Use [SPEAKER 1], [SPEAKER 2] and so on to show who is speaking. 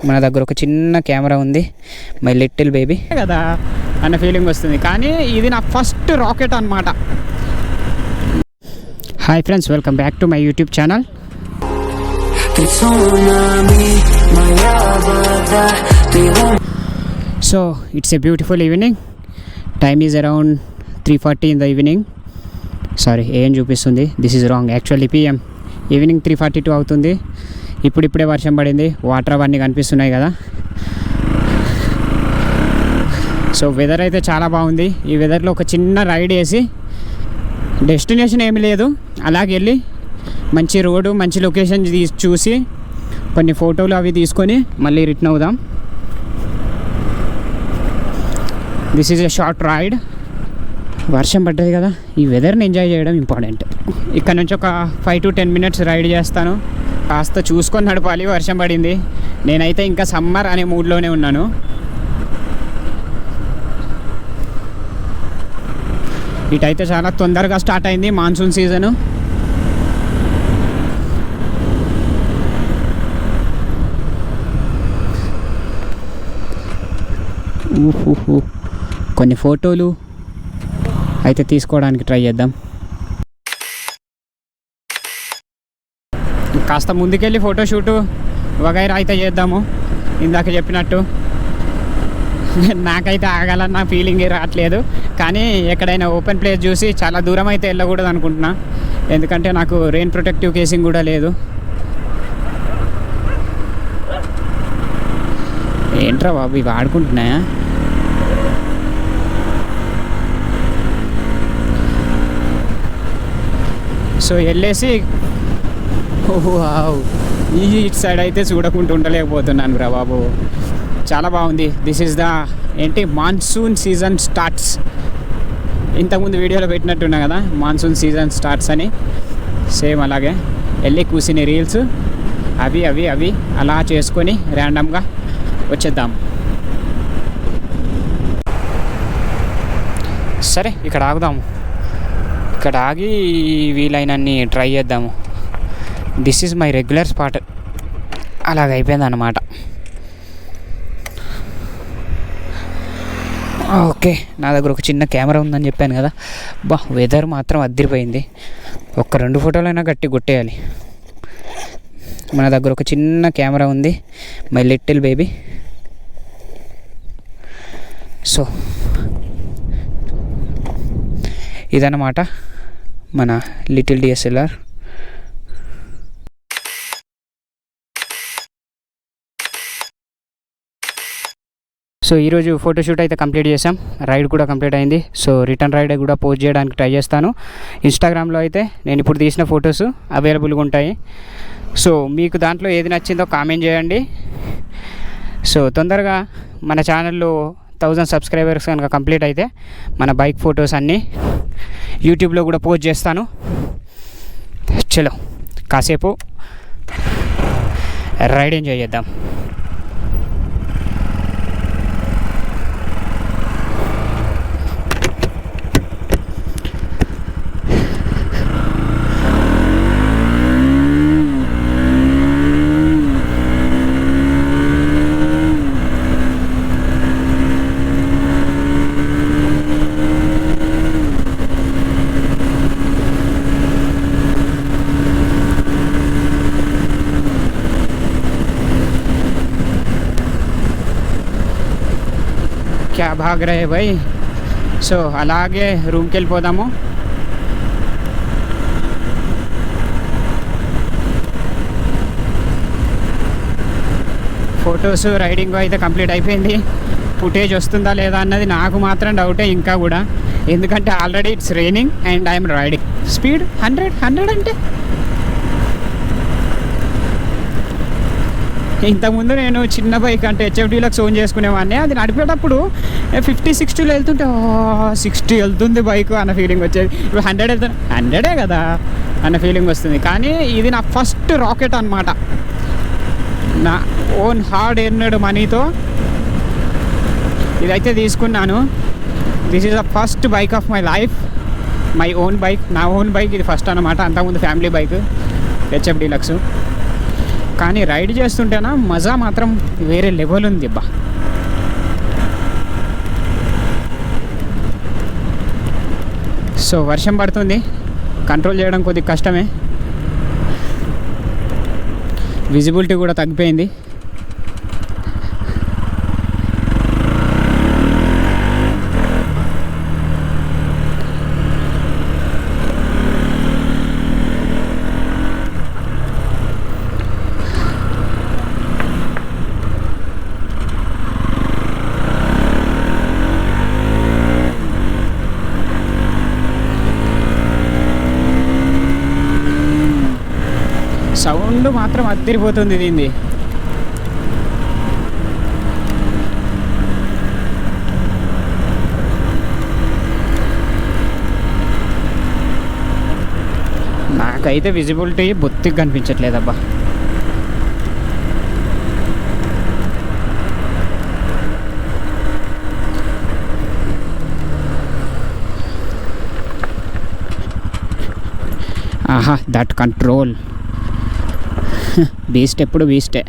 [SPEAKER 1] మన దగ్గర ఒక చిన్న కెమెరా ఉంది, మై లిటిల్ బేబీ కదా అన్న ఫీలింగ్ వస్తుంది. కానీ ఇది నా ఫస్ట్ రాకెట్ అన్నమాట. Hi friends, welcome back to my YouTube channel. So it's a beautiful evening. Time is around 3:40 in the evening. Sorry, ఏం చూపిస్తుంది, this is wrong. Actually PM evening 3:42 అవుతుంది. ఇప్పుడిప్పుడే వర్షం పడింది, వాటర్ అవన్నీ కనిపిస్తున్నాయి కదా. సో వెదర్ అయితే చాలా బాగుంది. ఈ వెదర్లో ఒక చిన్న రైడ్ వేసి, డెస్టినేషన్ ఏమి లేదు, అలాగే వెళ్ళి మంచి రోడ్డు మంచి లొకేషన్ చూసి కొన్ని ఫోటోలు అవి తీసుకొని మళ్ళీ రిటర్న్ అవుదాం. This is a short ride. వర్షం పడ్డది కదా, ఈ వెదర్ని ఎంజాయ్ చేయడం ఇంపార్టెంట్. ఇక్కడ నుంచి ఒక 5 to 10 minutes రైడ్ చేస్తాను. కాస్త చూసుకొని నడపాలి, వర్షం పడింది. నేనైతే ఇంకా సమ్మర్ అనే మూడ్లోనే ఉన్నాను. ఇటైతే చాలా తొందరగా స్టార్ట్ అయింది మాన్సూన్ సీజను. కొన్ని ఫోటోలు అయితే తీసుకోవడానికి ట్రై చేద్దాం. కాస్త ముందుకెళ్ళి ఫోటోషూటు వగైరా అయితే చేద్దాము. ఇందాక చెప్పినట్టు నాకైతే ఆగాలన్న ఫీలింగ్ రావట్లేదు. కానీ ఎక్కడైనా ఓపెన్ ప్లేస్ చూసి చాలా దూరం అయితే వెళ్ళకూడదు అనుకుంటున్నా. ఎందుకంటే నాకు రెయిన్ ప్రొటెక్టివ్ కేసింగ్ కూడా లేదు. ఏంట్రా బాబు, ఇవి ఆడుకుంటున్నాయా? సో వెళ్ళేసి ఈ ఇటు సైడ్ అయితే చూడకుండా ఉండలేకపోతున్నాను రా బాబు. చాలా బాగుంది. This is the monsoon season starts. ఇంతకుముందు వీడియోలో పెట్టినట్టున్నా కదా, మాన్సూన్ సీజన్ స్టార్ట్స్ అని. సేమ్ అలాగే వెళ్ళి కూర్చుని రీల్స్ అవి అవి అవి అలా చేసుకొని ర్యాండమ్గా వచ్చేద్దాం. సరే, ఇక్కడ ఆగుదాము. ఇక్కడ ఆగి వీలైనన్ని ట్రై చేద్దాము. This is my regular spot. అలాగైపోయింది అన్నమాట. ఓకే, నా దగ్గర ఒక చిన్న కెమెరా ఉందని చెప్పాను కదా. వెదర్ మాత్రం అదిరిపోయింది. ఒక్క 2 ఫోటోలైనా గట్టి కొట్టేయాలి. మన దగ్గర ఒక చిన్న కెమెరా ఉంది, మై లిటిల్ బేబీ. సో ఇదన్నమాట మన లిటిల్ DSLR. సో ఈరోజు ఫోటోషూట్ అయితే కంప్లీట్ చేసాం, రైడ్ కూడా కంప్లీట్ అయింది. సో రిటర్న్ రైడ్ కూడా పోస్ట్ చేయడానికి ట్రై చేస్తాను. ఇన్స్టాగ్రామ్లో అయితే నేను ఇప్పుడు తీసిన ఫొటోస్ అవైలబుల్గా ఉంటాయి. సో మీకు దాంట్లో ఏది నచ్చిందో కామెంట్ చేయండి. సో తొందరగా మన ఛానల్లో 1000 సబ్స్క్రైబర్స్ కనుక కంప్లీట్ అయితే మన బైక్ ఫొటోస్ అన్నీ యూట్యూబ్లో కూడా పోస్ట్ చేస్తాను. చలో కాసేపు రైడ్ ఎంజాయ్ చేద్దాం. క్యా భాగ్ రహే భయ్. సో అలాగే రూమ్కి వెళ్ళిపోదాము. ఫొటోస్ రైడింగ్ అయితే కంప్లీట్ అయిపోయింది. ఫుటేజ్ వస్తుందా లేదా అన్నది నాకు మాత్రం డౌటే ఇంకా కూడా. ఎందుకంటే already it's raining and I'm riding. Speed 100 అంటే ఇంతకుముందు నేను చిన్న బైక్ అంటే HFDలకు ఓన్ చేసుకునేవాడిని. అది నడిపేటప్పుడు 50-60లో వెళ్తుంటే 60 వెళ్తుంది బైక్ అన్న ఫీలింగ్ వచ్చేది. ఇప్పుడు 100 వెళ్తుంది, 100 కదా అన్న ఫీలింగ్ వస్తుంది. కానీ ఇది నా ఫస్ట్ రాకెట్ అన్నమాట. నా ఓన్ హార్డ్ ఎర్నడ్ మనీతో ఇదైతే తీసుకున్నాను. This is the first bike of my life, my own bike. నా ఓన్ బైక్ ఇది ఫస్ట్ అన్నమాట. అంతకుముందు ఫ్యామిలీ బైక్ HF డీలక్స్. కానీ రైడ్ చేస్తుంటేనా మజా మాత్రం వేరే లెవెల్ ఉంది అబ్బా. సో వర్షం పడుతుంది, కంట్రోల్ చేయడం కొద్దిగా కష్టమే. విజిబిలిటీ కూడా తగ్గిపోయింది. సౌండ్ మాత్రం అదిరిపోతుంది దీన్ని. నాకైతే విజిబిలిటీ బొత్తిగా కనిపించట్లేదబ్బా. ఆహా, దట్ కంట్రోల్ బీస్ట్ ఎప్పుడు బీస్టే.